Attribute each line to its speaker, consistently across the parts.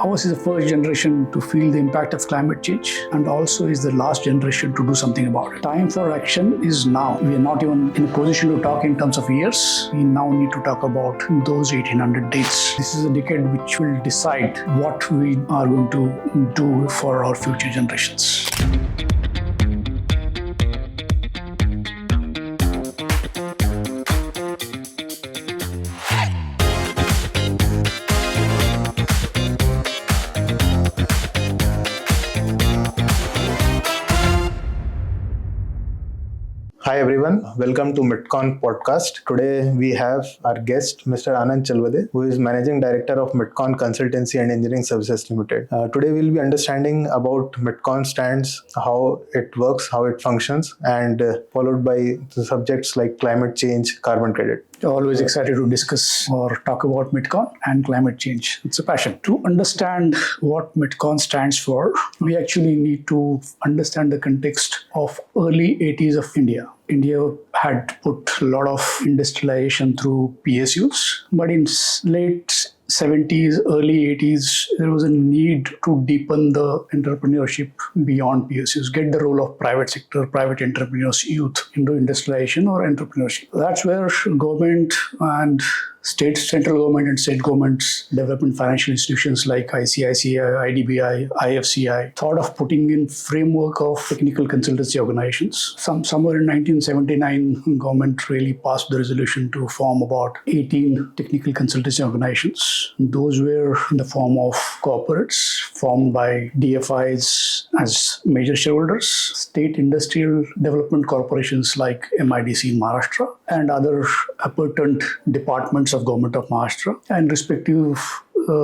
Speaker 1: Ours is the first generation to feel the impact of climate change and also is the last generation to do something about it. Time for action is now. We are not even in a position to talk in terms of years. We now need to talk about those 1800 dates. This is a decade which will decide what we are going to do for our future generations.
Speaker 2: Hi everyone, welcome to MITCON Podcast. Today we have our guest Mr. Anand Chalwade, who is Managing Director of MITCON Consultancy and Engineering Services Limited. Today we'll be understanding about MITCON stands, how it works, how it functions, and followed by the subjects like climate change, carbon credit.
Speaker 1: Always excited to discuss or talk about MITCON and climate change. It's a passion. To understand what MITCON stands for, we actually need to understand the context of early 80s of India. India had put a lot of industrialization through PSUs, but in late 70s, early 80s, there was a need to deepen the entrepreneurship beyond PSUs, get the role of private sector, private entrepreneurs, youth into industrialization or entrepreneurship. That's where government and central government and state governments, development financial institutions like ICICI, IDBI, IFCI, thought of putting in framework of technical consultancy organizations. Somewhere in 1979, government really passed the resolution to form about 18 technical consultancy organizations. Those were in the form of corporates formed by DFIs as major shareholders, state industrial development corporations like MIDC in Maharashtra, and other appurtenant departments of Government of Maharashtra and respective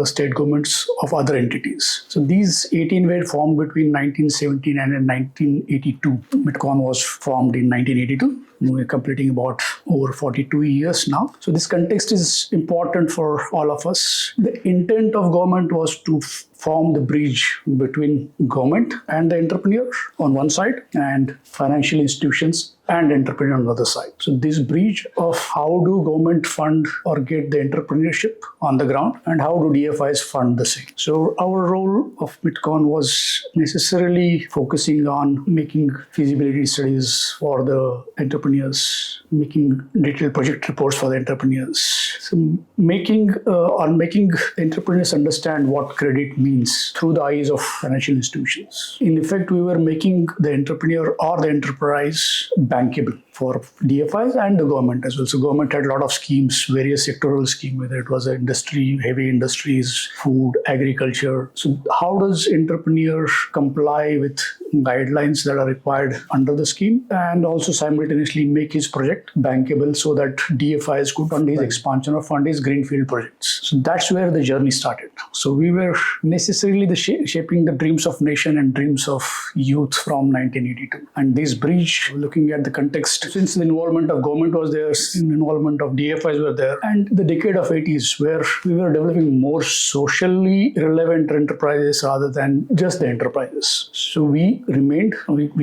Speaker 1: state governments of other entities. So these 18 were formed between 1979 and 1982. MITCON was formed in 1982. We're completing about over 42 years now. So this context is important for all of us. The intent of government was to form the bridge between government and the entrepreneur on one side and financial institutions and entrepreneur on the other side. So this bridge of how do government fund or get the entrepreneurship on the ground and how do DFIs fund the same. So our role of MITCON was necessarily focusing on making feasibility studies for the entrepreneurs, making detailed project reports for the entrepreneurs, so making entrepreneurs understand what credit means through the eyes of financial institutions. In effect, we were making the entrepreneur or the enterprise bankable for DFIs and the government as well. So government had a lot of schemes, various sectoral schemes, whether it was industry, heavy industries, food, agriculture. So how does entrepreneurs comply with guidelines that are required under the scheme and also simultaneously make his project bankable so that DFIs could fund his expansion or fund his greenfield projects. So that's where the journey started. So we were necessarily shaping the dreams of nation and dreams of youth from 1982. And this bridge, looking at the context, since the involvement of government was there, the involvement of DFIs were there, and the decade of 80s where we were developing more socially relevant enterprises rather than just the enterprises. So we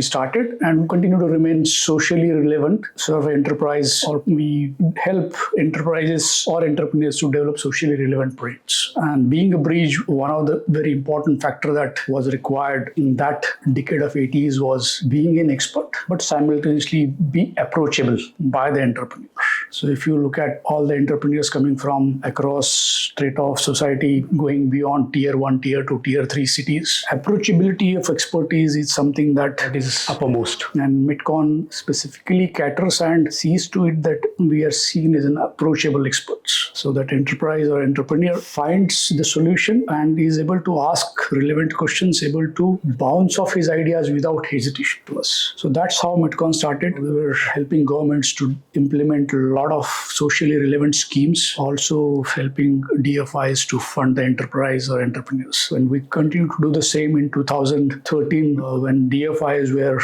Speaker 1: started and continue to remain socially relevant sort of enterprise, or we help enterprises or entrepreneurs to develop socially relevant projects. And being a bridge, one of the very important factor that was required in that decade of 80s was being an expert, but simultaneously be approachable by the entrepreneur. So if you look at all the entrepreneurs coming from across strata of society, going beyond tier 1, tier 2, tier 3 cities, approachability of expertise is something that is uppermost. And MITCON specifically caters and sees to it that we are seen as an approachable experts. So that enterprise or entrepreneur finds the solution and is able to ask relevant questions, able to bounce off his ideas without hesitation to us. So that's how MITCON started. We were helping governments to implement a lot of socially relevant schemes, also helping DFIs to fund the enterprise or entrepreneurs. And we continue to do the same in 2013 when DFIs were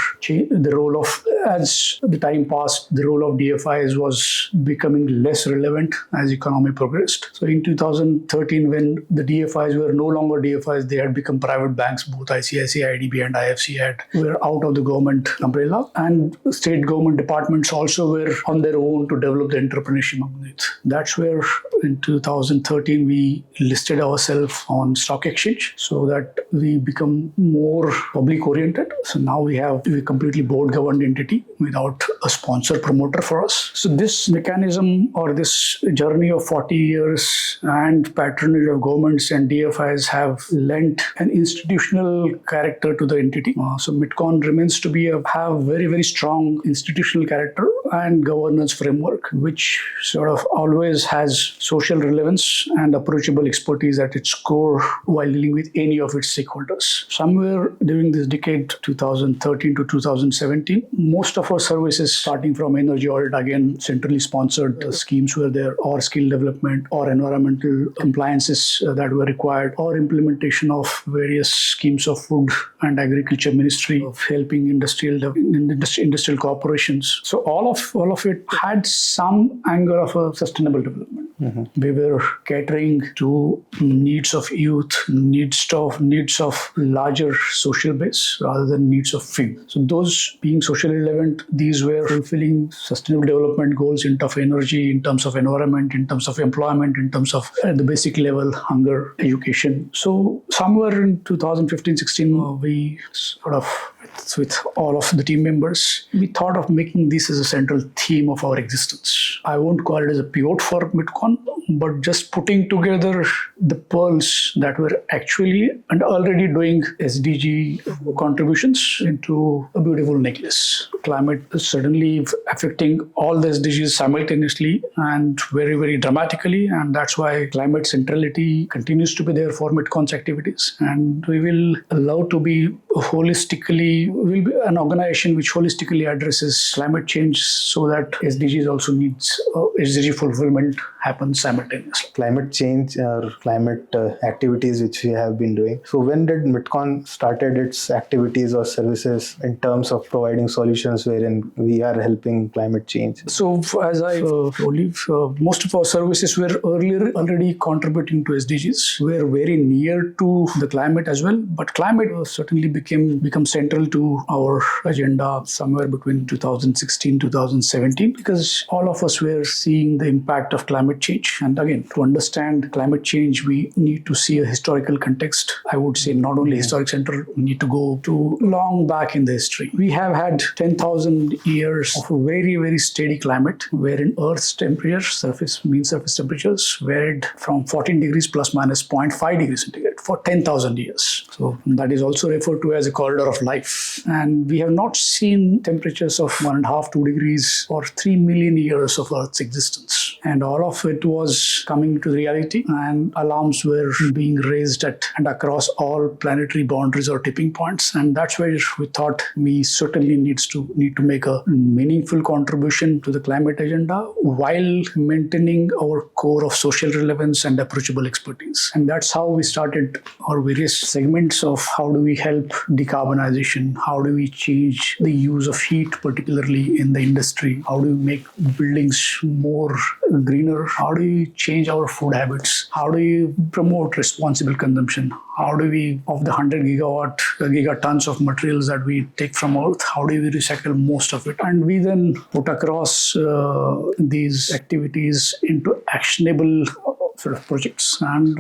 Speaker 1: the role of as the time passed, the role of DFIs was becoming less relevant as economy progressed. So in 2013, when the DFIs were no longer DFIs, they had become private banks. Both ICICI, IDB and IFC were out of the government umbrella, and state government departments also were on their own to develop the entrepreneurship among it. That's where in 2013 we listed ourselves on stock exchange so that we become more public oriented. So now we're completely board governed entity without a sponsor promoter for us. So this mechanism or this journey of 40 years and patronage of governments and DFIs have lent an institutional character to the entity. So MITCON remains to have very, very strong institutional character and governance framework, which sort of always has social relevance and approachable expertise at its core while dealing with any of its stakeholders. Somewhere during this decade, 2013 to 2017, most of our services, starting from energy audit, again, centrally sponsored schemes were there, or skill development, or environmental compliances that were required, or implementation of various schemes of food and agriculture ministry, of helping industrial corporations. So all of it had some angle of a sustainable development. Mm-hmm. We were catering to needs of youth, needs of larger social base rather than needs of few. So those being socially relevant, these were fulfilling sustainable development goals in terms of energy, in terms of environment, in terms of employment, in terms of at the basic level, hunger, education. So somewhere in 2015-16, we sort of, with all of the team members, we thought of making this as a central theme of our existence. I won't call it as a pivot for MITCON, but just putting together the pearls that were actually and already doing SDG contributions into a beautiful necklace. Climate is suddenly affecting all the SDGs simultaneously and very, very dramatically, and that's why climate centrality continues to be there for MITCON's activities. And we will allow to be will be an organization which holistically addresses climate change so that SDGs also needs SDG fulfillment happens simultaneously.
Speaker 2: Climate change or climate activities which we have been doing. So when did MITCON started its activities or services in terms of providing solutions wherein we are helping climate change?
Speaker 1: So as I told you, most of our services were earlier already contributing to SDGs. We are very near to the climate as well, but climate certainly become central to our agenda somewhere between 2016-2017 because all of us were seeing the impact of climate change. And again, to understand climate change, we need to see a historical context. I would say not only historic center, we need to go to long back in the history. We have had 10,000 years of a very, very steady climate wherein Earth's temperature, mean surface temperatures varied from 14 degrees plus minus 0.5 degrees centigrade for 10,000 years. So that is also referred to as a corridor of life. And we have not seen temperatures of 1.5, 2 degrees for 3 million years of Earth's existence. And all of it was coming to reality, and alarms were being raised at and across all planetary boundaries or tipping points. And that's where we thought we certainly need to make a meaningful contribution to the climate agenda while maintaining our core of social relevance and approachable expertise. And that's how we started our various segments of how do we help decarbonization, how do we change the use of heat, particularly in the industry, how do we make buildings more greener, how do we change our food habits, how do we promote responsible consumption, how do we, of the 100 gigatons of materials that we take from Earth, how do we recycle most of it? And we then put across these activities into actionable sort of projects, and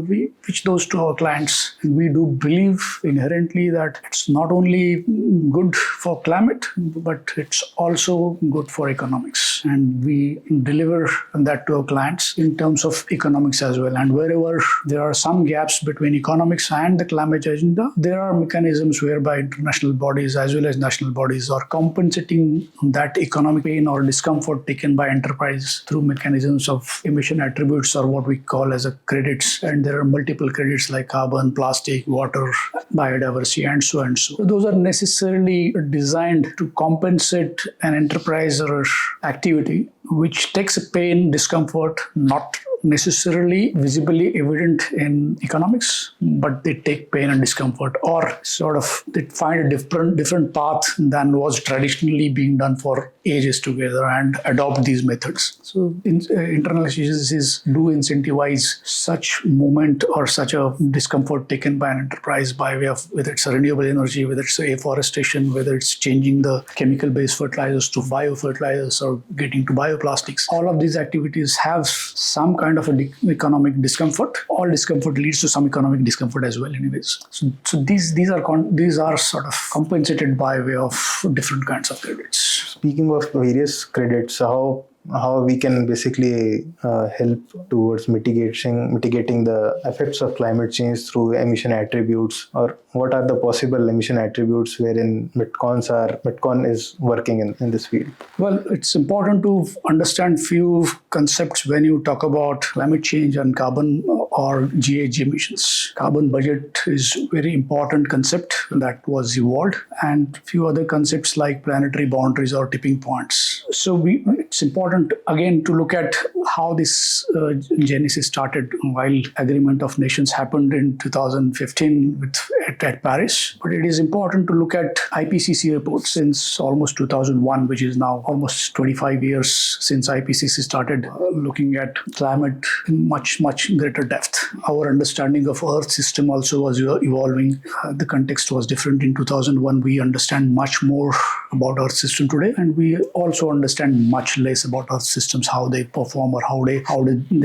Speaker 1: we pitch those to our clients. And we do believe inherently that it's not only good for climate, but it's also good for economics. And we deliver that to our clients in terms of economics as well. And wherever there are some gaps between economics and the climate agenda, there are mechanisms whereby international bodies as well as national bodies are compensating that economic pain or discomfort taken by enterprise through mechanisms of emission attributes or what we call as a credits. And there are multiple credits like carbon, plastic, water, biodiversity, and so and so. Those are necessarily designed to compensate an enterprise or activity which takes a pain, discomfort, not necessarily visibly evident in economics, but they take pain and discomfort, or sort of they find a different path than was traditionally being done for ages together and adopt these methods. So internal efficiencies do incentivize such movement or such a discomfort taken by an enterprise by way of whether it's a renewable energy, whether it's afforestation, whether it's changing the chemical-based fertilizers to biofertilizers or getting to bioplastics. All of these activities have some kind of economic discomfort. All discomfort leads to some economic discomfort as well, anyways. So these are sort of compensated by way of different kinds of credits.
Speaker 2: Speaking of various credits, how we can basically help towards mitigating the effects of climate change through emission attributes, or what are the possible emission attributes wherein MITCON is working in this field?
Speaker 1: Well, it's important to understand few concepts when you talk about climate change and carbon or GHG emissions. Carbon budget is a very important concept that was evolved, and few other concepts like planetary boundaries or tipping points. So it's important again to look at how this genesis started while Agreement of Nations happened in 2015 at Paris. But it is important to look at IPCC reports since almost 2001, which is now almost 25 years since IPCC started looking at climate in much greater depth. Our understanding of Earth system also was evolving. The context was different. In 2001, we understand much more about Earth system today, and we also understand much less about Earth systems, how they perform or how they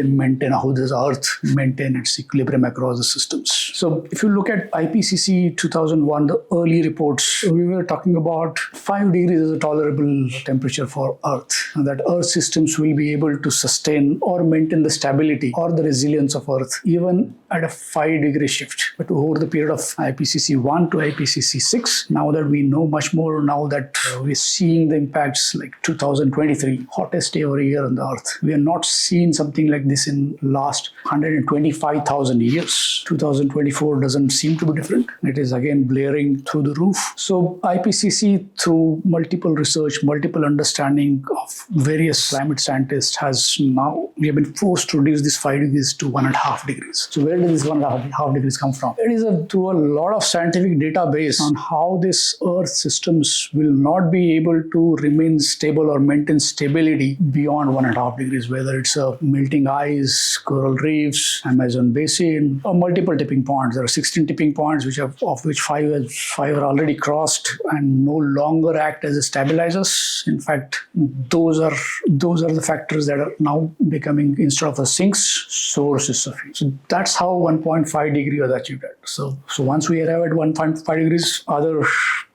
Speaker 1: maintain, how does Earth maintain its equilibrium across the systems. So if you look at IPCC 2001, the early reports, we were talking about 5 degrees as a tolerable temperature for Earth, and that Earth systems will be able to sustain or maintain the stability or the resilience of Earth even at a 5-degree shift. But over the period of IPCC 1 to IPCC 6, now that we know much more, now that we're seeing the impacts like 2023, hottest ever year on the Earth. We have not seen something like this in last 125,000 years. 2024 doesn't seem to be different. It is again blaring through the roof. So IPCC, through multiple research, multiple understanding of various climate scientists, we have been forced to reduce this 5 degrees to 1.5 degrees. So where did this 1.5 degrees come from? It is through a lot of scientific database on how this Earth systems will not be able to remain stable or maintain stability beyond 1.5 degrees, whether it's a melting ice, coral reefs, Amazon basin, or multiple tipping points. There are 16 tipping points, of which five are already crossed and no longer act as stabilizers. In fact, those are the factors that are now becoming, instead of a sinks, sources of heat. So that's how 1.5 degree was achieved at. So once we arrive at 1.5 degrees, other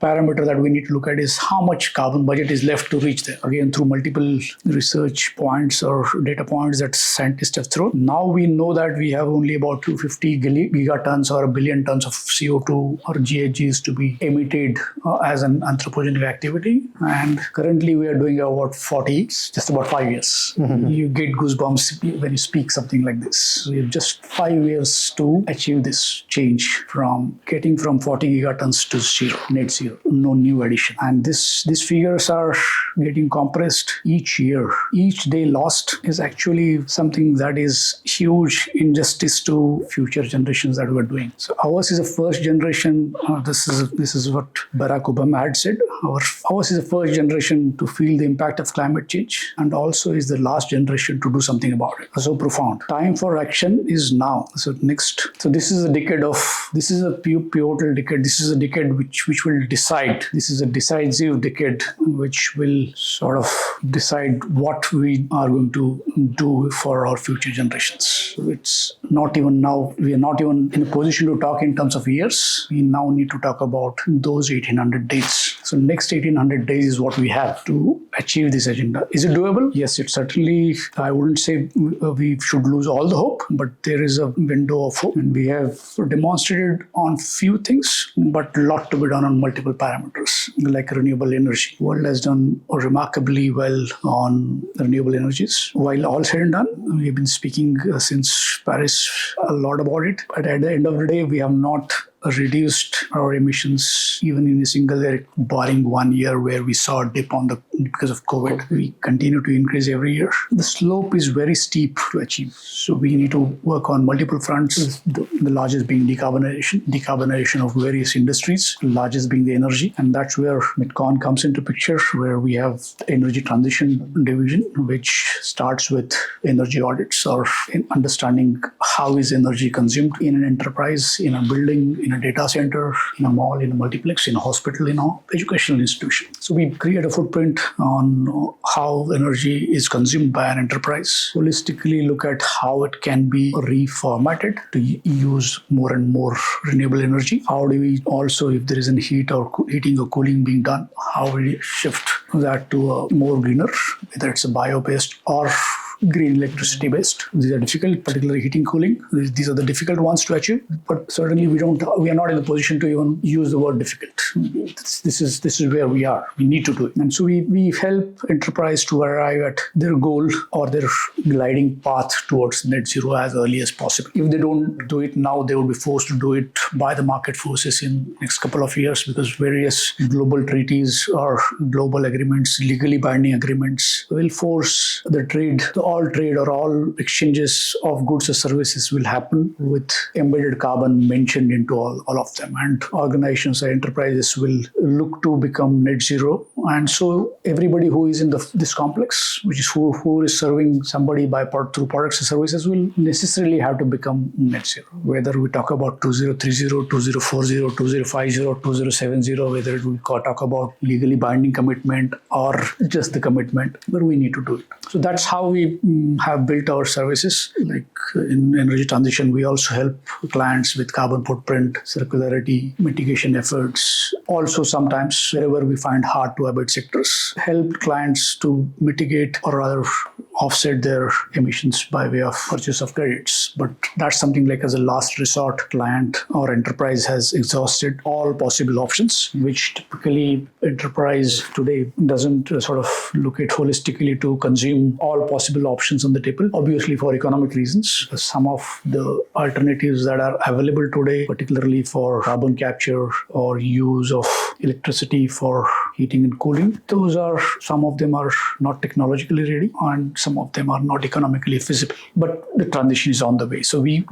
Speaker 1: parameter that we need to look at is how much carbon budget is left to reach there. Again, through multiple research points or data points that scientists have thrown. Now we know that we have only about 250 gigatons or 1 billion tons of CO2 or GHGs to be emitted as an anthropogenic activity. And currently we are doing about 40, just about 5 years. Mm-hmm. You get goosebumps when you speak something like this. So we have just 5 years to achieve this change from getting from 40 gigatons to zero, net zero, no new addition. And these figures are getting compressed each year. Each day lost is actually something that is huge injustice to future generations that we're doing. So ours is a first generation. This is what Barack Obama had said. Ours is the first generation to feel the impact of climate change, and also is the last generation to do something about it. So profound. Time for action is now. So this is a pivotal decade. This is a decade which will decide. This is a decisive decade which will sort of decide what we are going to do for our future generations. So it's not even now, we are not even in a position to talk in terms of years. We now need to talk about those 1800 days. So next 1800 days is what we have to achieve this agenda. Is it doable? Yes, it's certainly, I wouldn't say we should lose all the hope, but there is a window of hope. And we have demonstrated on few things, but a lot to be done on multiple parameters, like renewable energy. The world has done remarkably well on renewable energies. While all said and done, we've been speaking since Paris a lot about it, but at the end of the day, we have not reduced our emissions even in a single year, barring 1 year where we saw a dip because of COVID. We continue to increase every year. The slope is very steep to achieve. So we need to work on multiple fronts, the largest being decarbonization of various industries, the largest being the energy. And that's where MITCON comes into picture, where we have the energy transition division, which starts with energy audits or in understanding how is energy consumed in an enterprise, in a building, in a data center, in a mall, in a multiplex, in a hospital, in an educational institution. So we create a footprint on how energy is consumed by an enterprise, holistically look at how it can be reformatted to use more and more renewable energy. How do we also, if there is a heating or cooling being done, how will we shift that to a more greener, whether it's a bio-based or green electricity based. These are difficult, particularly heating, cooling. These are the difficult ones to achieve, but certainly we are not in the position to even use the word difficult. This is where we are. We need to do it. And so we help enterprise to arrive at their goal or their gliding path towards net zero as early as possible. If they don't do it now, they will be forced to do it by the market forces in next couple of years, because various global treaties or global agreements, legally binding agreements, will force the trade, all trade or all exchanges of goods or services will happen with embedded carbon mentioned into all of them. And organizations or enterprises will look to become net zero. And so everybody who is in this complex, which is who is serving somebody through products or services, will necessarily have to become net zero. Whether we talk about 2030, 2040, 2050, 2070, whether we talk about legally binding commitment or just the commitment, but we need to do it. So that's how we have built our services. Like in energy transition, we also help clients with carbon footprint, circularity, mitigation efforts. Also, sometimes wherever we find hard to abate sectors, help clients to mitigate or rather offset their emissions by way of purchase of credits. But that's something like as a last resort, client or enterprise has exhausted all possible options, which typically enterprise today doesn't sort of look at holistically to consume all possible options on the table. Obviously, for economic reasons, some of the alternatives that are available today, particularly for carbon capture or use of electricity for heating and cooling, some of them are not technologically ready and some of them are not economically feasible. But the transition is on the way. So we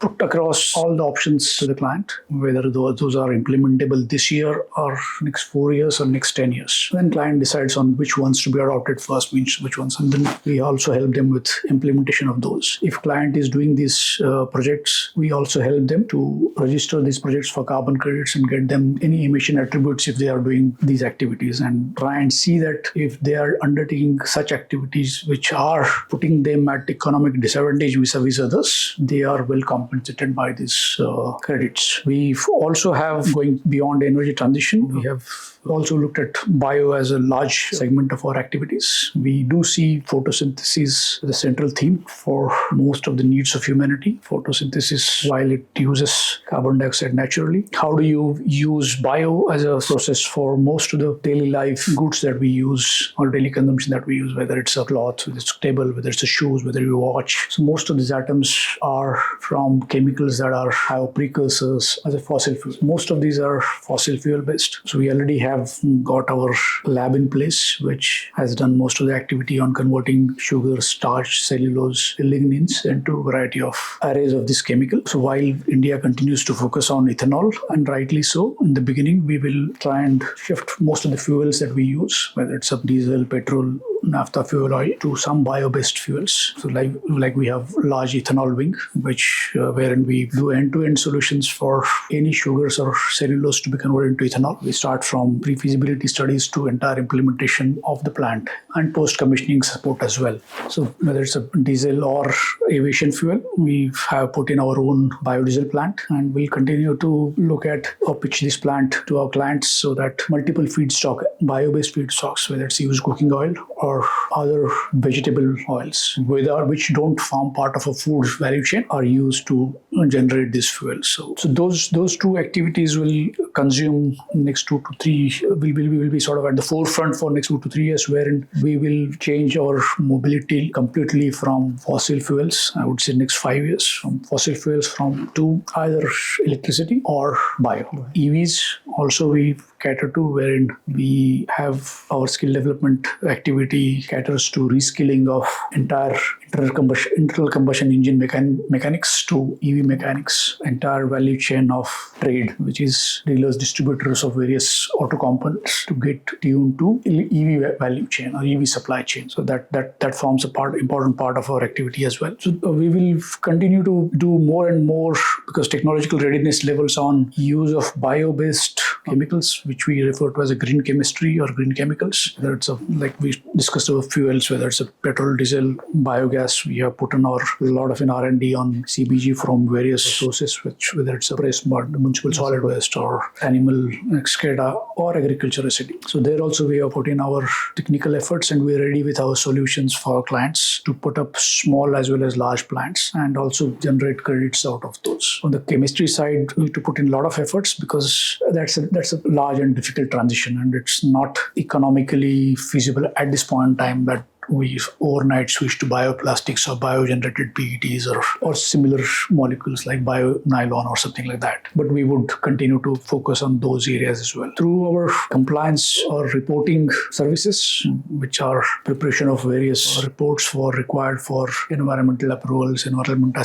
Speaker 1: put across all the options to the client, whether those are implementable this year or next 4 years or next 10 years. Then client decides on which ones to be adopted first, which ones, and then we also help them with implementation of those. If client is doing these projects, we also help them to register these projects for carbon credits and get them any emission attributes if they are doing these activities, and try and see that if they are undertaking such activities which are putting them at economic disadvantage vis-a-vis others, they are well compensated by these credits. We also have, going beyond energy transition, we have also looked at bio as a large segment of our activities. We do see photosynthesis as a central theme for most of the needs of humanity. Photosynthesis, while it uses carbon dioxide naturally, how do you use bio as a process for most of the daily life goods that we use or daily consumption that we use, whether it's a cloth, whether it's a table, whether it's a shoes, whether you watch. So most of these atoms are from chemicals that have precursors as a fossil fuel. Most of these are fossil fuel based. So we already have got our lab in place, which has done most of the activity on converting sugar, starch, cellulose, lignins into a variety of arrays of this chemical. So while India continues to focus on ethanol, and rightly so, in the beginning, we will try and shift most of the fuels that we use, whether it's diesel, petrol, naphtha fuel oil, to some bio-based fuels. So like we have large ethanol wing, which wherein we do end-to-end solutions for any sugars or cellulose to be converted into ethanol. We start from pre-feasibility studies to entire implementation of the plant and post-commissioning support as well. So whether it's a diesel or aviation fuel, we have put in our own biodiesel plant, and we'll continue to look at or pitch this plant to our clients so that multiple feedstock, bio-based feedstocks, whether it's used cooking oil or other vegetable oils, which don't form part of a food value chain, are used to generate this fuel. So those two activities will consume next 2 to 3. We will be sort of at the forefront for next 2 to 3 years, wherein we will change our mobility completely from fossil fuels. I would say next 5 years from fossil fuels to either electricity or bio. EVs also we cater to, wherein we have our skill development activity caters to reskilling of entire internal combustion engine mechanics to EV mechanics, entire value chain of trade, which is dealers, distributors of various auto components, to get tuned to EV value chain or EV supply chain. So that forms important part of our activity as well. So we will continue to do more and more, because technological readiness levels on use of bio-based chemicals, which we refer to as a green chemistry or green chemicals. Whether it's like we discussed about fuels, whether it's a petrol, diesel, biogas, we have put in a lot of R&D on CBG from various sources, whether it's a waste mud, municipal solid waste, or animal excreta, or agriculture residue. So there also we have put in our technical efforts, and we're ready with our solutions for our clients to put up small as well as large plants and also generate credits out of those. On the chemistry side, we need to put in a lot of efforts, because that's a large and difficult transition, and it's not economically feasible at this point in time that we overnight switch to bioplastics or bio-generated PETs or similar molecules like bio-nylon or something like that. But we would continue to focus on those areas as well. Through our compliance or reporting services, which are preparation of various reports required for environmental approvals, environment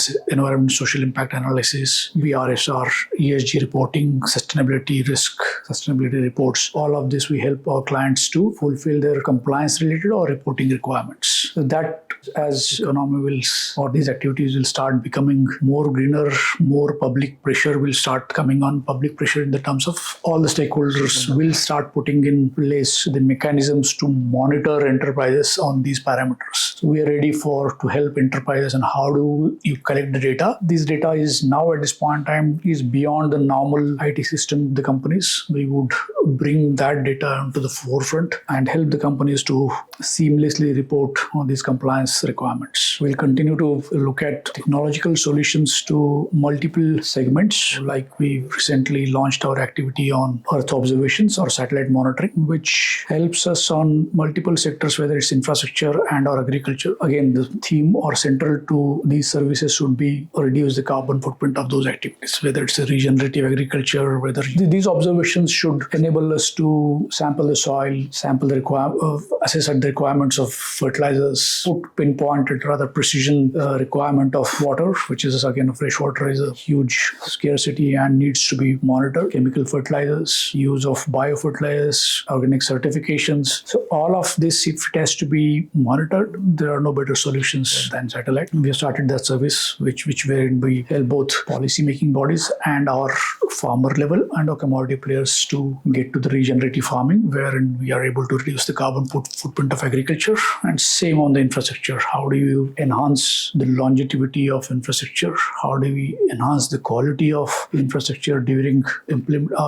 Speaker 1: social impact analysis, BRSR, ESG reporting, sustainability reports, all of this we help our clients to fulfill their compliance related or reporting requirements. So that, as economy or these activities will start becoming more greener, more public pressure will start coming on. Public pressure in the terms of all the stakeholders will start putting in place the mechanisms to monitor enterprises on these parameters. So we are ready to help enterprises on how do you collect the data. This data is now at this point in time is beyond the normal IT system, the companies. We would bring that data into the forefront and help the companies to seamlessly report on these compliance requirements. We'll continue to look at technological solutions to multiple segments. Like we recently launched our activity on Earth observations or satellite monitoring, which helps us on multiple sectors, whether it's infrastructure and or agriculture. Again, the theme or central to these services should be reduce the carbon footprint of those activities, whether it's a regenerative agriculture, whether these observations should enable us to sample the soil, assess the requirements of fertilizers, pinpointed rather precision requirement of water, which is again fresh water is a huge scarcity and needs to be monitored. Chemical fertilizers, use of biofertilizers, organic certifications. So all of this, if it has to be monitored, there are no better solutions than satellite. We have started that service, which wherein we help both policy making bodies and our farmer level and our commodity players to get to the regenerative farming, wherein we are able to reduce the carbon footprint of agriculture. And same on the infrastructure. How do you enhance the longevity of infrastructure? How do we enhance the quality of infrastructure during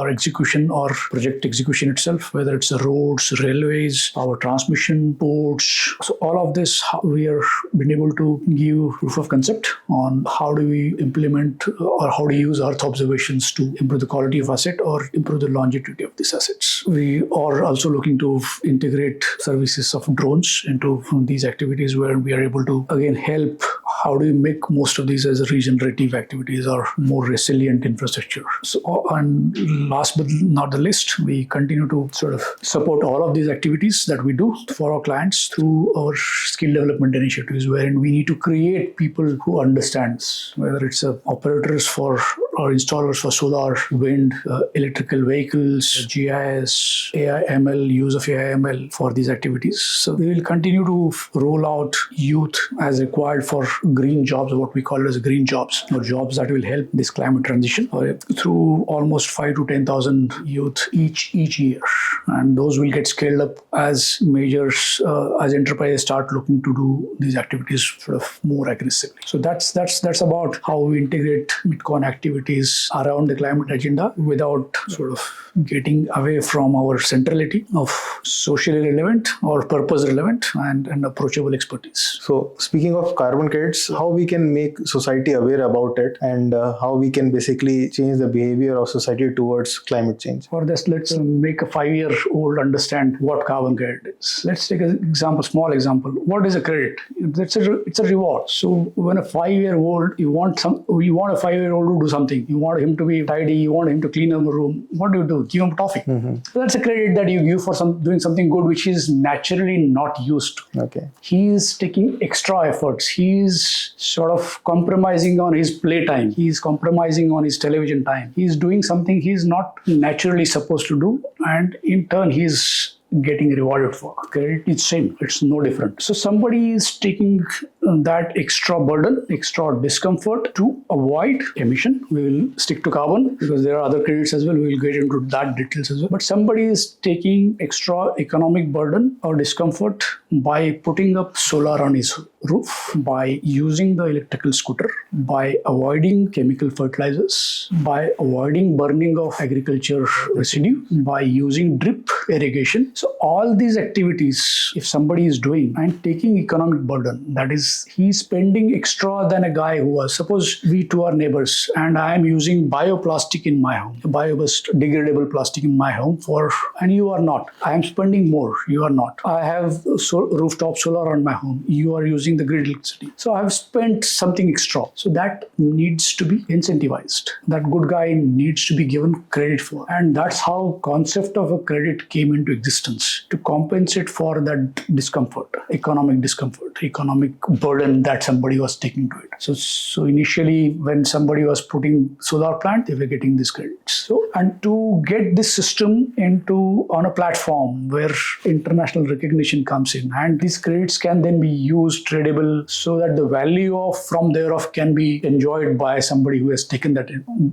Speaker 1: execution or project execution itself, whether it's the roads, railways, our transmission, ports. So all of this, we are been able to give proof of concept on how do we implement or how to use Earth observations to improve the quality of asset or improve the longevity of these assets. We are also looking to integrate services of drones into these activities, where we are able to again help how do you make most of these as regenerative activities or more resilient infrastructure. So, and last but not the least, we continue to sort of support all of these activities that we do for our clients through our skill development initiatives, wherein we need to create people who understand, whether it's operators for or installers for solar, wind, electrical vehicles, GIS, AI, ML, use of AI, ML for these activities. So we will continue to roll out youth as required for green jobs, what we call as green jobs, or jobs that will help this climate transition through almost 5 to 10,000 youth each year. And those will get scaled up as majors, as enterprises start looking to do these activities sort of more aggressively. So that's about how we integrate MITCON activities responsibilities around the climate agenda without sort of getting away from our centrality of socially relevant or purpose relevant and approachable expertise.
Speaker 2: So speaking of carbon credits, how we can make society aware about it, and how we can basically change the behavior of society towards climate change?
Speaker 1: For this, let's make a 5-year-old understand what carbon credit is. Let's take an example, small example. What is a credit? It's a reward. So when a 5-year-old, you want a 5-year-old to do something. You want him to be tidy. You want him to clean up the room. What do? Give him toffee. So that's a credit that you give for doing something good, which is naturally not used.
Speaker 2: Okay.
Speaker 1: He is taking extra efforts. He is sort of compromising on his playtime. He is compromising on his television time. He is doing something he is not naturally supposed to do, and in turn, he is getting rewarded for. Credit is same. It's no different. So somebody is taking that extra burden, extra discomfort to avoid emission. We will stick to carbon because there are other credits as well. We will get into that details as well. But somebody is taking extra economic burden or discomfort by putting up solar on his roof, by using the electrical scooter, by avoiding chemical fertilizers, by avoiding burning of agriculture residue, by using drip irrigation. So all these activities, if somebody is doing and taking economic burden, that is, he's spending extra than a guy who was, suppose we two are neighbors and I am using bioplastic in my home, bio-based degradable plastic in my home and you are not. I am spending more, you are not. I have rooftop solar on my home, you are using the grid electricity. So I have spent something extra. So that needs to be incentivized. That good guy needs to be given credit for. And that's how concept of a credit came into existence, to compensate for that discomfort, economic burden that somebody was taking to it. So initially when somebody was putting solar plant, they were getting this credits. So, and to get this system on a platform where international recognition comes in, and these credits can then be used, tradable, so that the value from thereof can be enjoyed by somebody who has taken that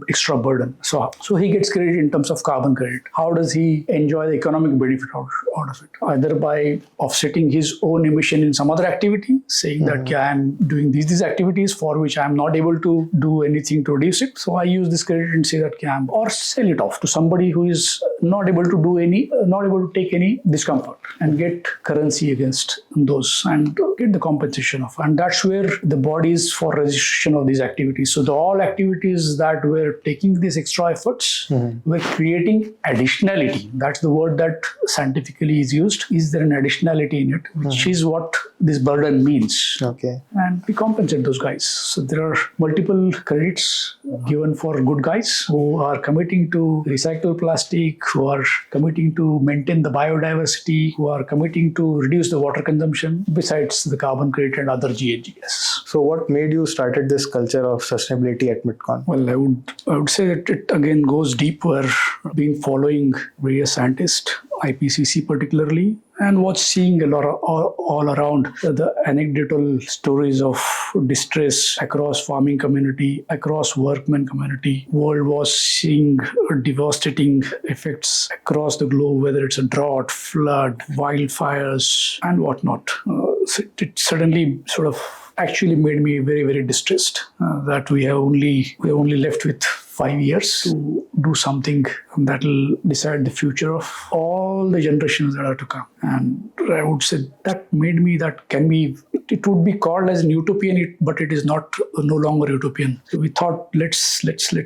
Speaker 1: extra burden. So he gets credit in terms of carbon credit. How does he enjoy the economic benefit out of it? Either by offsetting his own emission in some other activity, saying that I am doing these activities for which I am not able to do anything to reduce it. So I use this credit and say that or sell it off to somebody who is not able to take any discomfort and get currency against those and get the compensation of. And that's where the body is for registration of these activities. So all activities that were taking these extra efforts were creating additionality. That's the word that scientifically is used. Is there an additionality in it, which is what this burden means.
Speaker 2: Okay.
Speaker 1: And we compensate those guys. So there are multiple credits given for good guys who are committing to recycle plastic, who are committing to maintain the biodiversity, who are committing to reduce the water consumption, besides the carbon credit and other GHGs.
Speaker 2: So what made you started this culture of sustainability at MITCON?
Speaker 1: Well, I would say that it again goes deeper. Been following various scientists, IPCC particularly, and was seeing a lot all around the anecdotal stories of distress across farming community, across workman community. World was seeing devastating effects across the globe, whether it's a drought, flood, wildfires, and whatnot. It suddenly sort of actually made me very, very distressed that we are only left with 5 years to do something that will decide the future of all the generations that are to come. And I would say that made me it would be called as an utopian, but it is no longer utopian. So we thought let's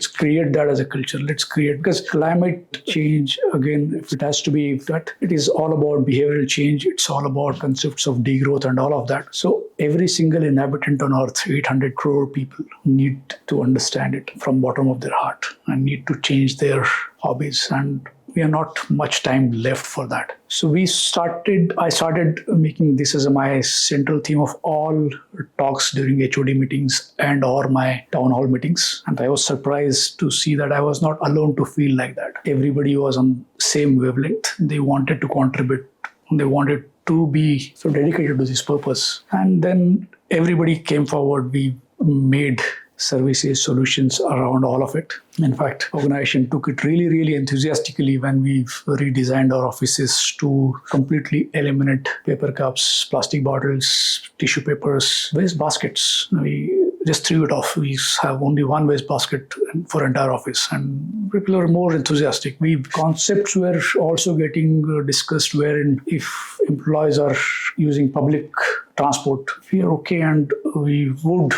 Speaker 1: create that as a culture. Let's create, because climate change, again, if it has to be that, it is all about behavioral change. It's all about concepts of degrowth and all of that. So every single inhabitant on Earth, 800 crore people, need to understand it from bottom of their heart and need to change their hobbies. And we have not much time left for that. So I started making this as my central theme of all talks during HOD meetings and or my town hall meetings. And I was surprised to see that I was not alone to feel like that. Everybody was on same wavelength. They wanted to contribute. They wanted to be so dedicated to this purpose. And then everybody came forward. We made services, solutions around all of it. In fact, organization took it really, really enthusiastically when we redesigned our offices to completely eliminate paper cups, plastic bottles, tissue papers, waste baskets. We just threw it off. We have only one waste basket for entire office, and people are more enthusiastic. Concepts were also getting discussed wherein if employees are using public transport, we are okay and we would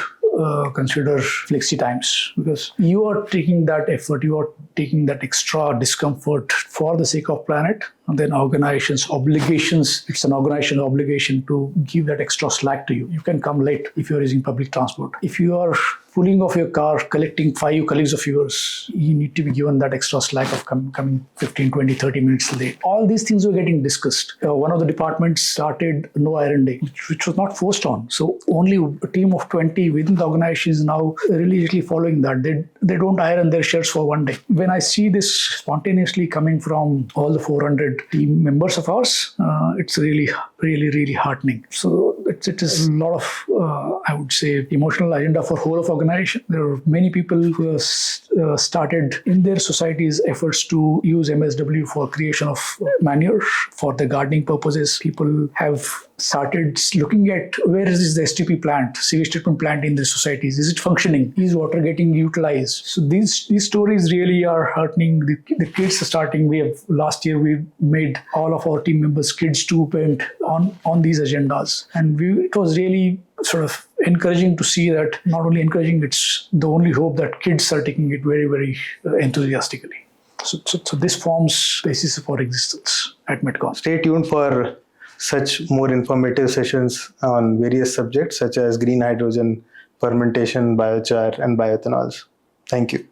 Speaker 1: consider flexi times, because you are taking that effort, you are taking that extra discomfort for the sake of planet, and then organization's obligations, it's an organization obligation to give that extra slack to you. You can come late if you're using public transport. If you are pulling off your car, collecting 5 colleagues of yours, you need to be given that extra slack of coming 15, 20, 30 minutes late. All these things were getting discussed. One of the departments started no iron day, which was not forced on. So only a team of 20 within the organization is now religiously following that. They don't iron their shirts for one day. When I see this spontaneously coming from all the 400 team members of ours, it's really, really, really heartening. So it is a lot of, I would say, emotional agenda for whole of organization. There are many people who have started in their societies efforts to use MSW for creation of manure for the gardening purposes. People have started looking at where is the STP plant, sewage treatment plant in the societies. Is it functioning? Is water getting utilized? So these stories really are heartening. The kids are starting. Last year we made all of our team members kids to paint on these agendas, and it was really sort of encouraging to see that. Not only encouraging, it's the only hope that kids are taking it very, very enthusiastically. So this forms basis for existence at MITCON.
Speaker 2: Stay tuned for such more informative sessions on various subjects such as green hydrogen, fermentation, biochar, and bioethanols. Thank you.